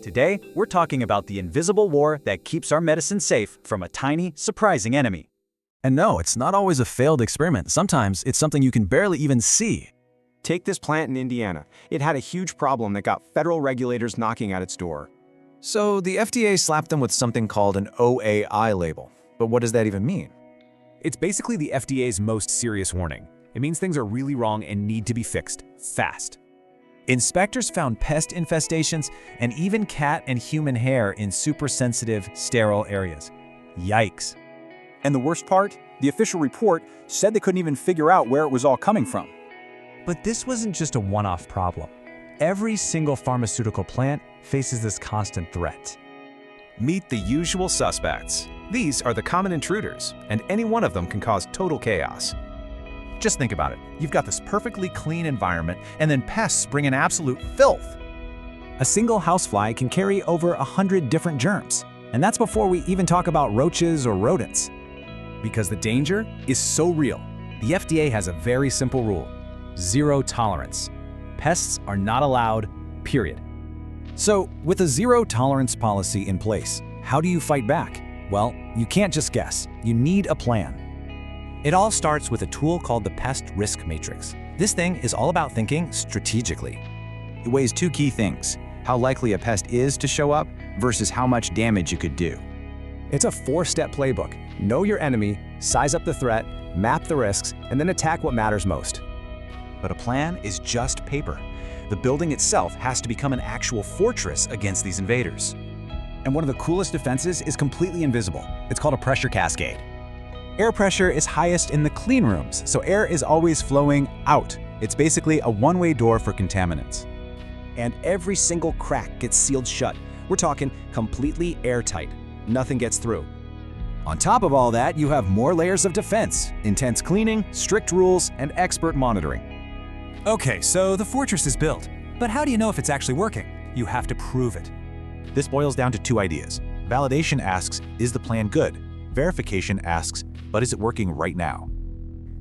Today, we're talking about the invisible war that keeps our medicine safe from a tiny, surprising enemy. And no, it's not always a failed experiment. Sometimes it's something you can barely even see. Take this plant in Indiana. It had a huge problem that got federal regulators knocking at its door. So the FDA slapped them with something called an OAI label. But what does that even mean? It's basically the FDA's most serious warning. It means things are really wrong and need to be fixed fast. Inspectors found pest infestations and even cat and human hair in super-sensitive, sterile areas. Yikes. And the worst part? The official report said they couldn't even figure out where it was all coming from. But this wasn't just a one-off problem. Every single pharmaceutical plant faces this constant threat. Meet the usual suspects. These are the common intruders, and any one of them can cause total chaos. Just think about it. You've got this perfectly clean environment, and then pests bring in absolute filth. A single housefly can carry over 100 different germs. And that's before we even talk about roaches or rodents. Because the danger is so real, the FDA has a very simple rule: zero tolerance. Pests are not allowed, period. So, with a zero tolerance policy in place, how do you fight back? Well, you can't just guess. You need a plan. It all starts with a tool called the Pest Risk Matrix. This thing is all about thinking strategically. It weighs two key things: how likely a pest is to show up versus how much damage you could do. It's a 4-step playbook. Know your enemy, size up the threat, map the risks, and then attack what matters most. But a plan is just paper. The building itself has to become an actual fortress against these invaders. And one of the coolest defenses is completely invisible. It's called a pressure cascade. Air pressure is highest in the clean rooms, so air is always flowing out. It's basically a one-way door for contaminants. And every single crack gets sealed shut. We're talking completely airtight. Nothing gets through. On top of all that, you have more layers of defense: intense cleaning, strict rules, and expert monitoring. Okay, so the fortress is built. But how do you know if it's actually working? You have to prove it. This boils down to two ideas. Validation asks, is the plan good? Verification asks, but is it working right now?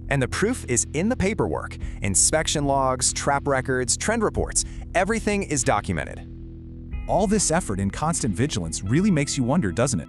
And the proof is in the paperwork. Inspection logs, trap records, trend reports. Everything is documented. All this effort and constant vigilance really makes you wonder, doesn't it?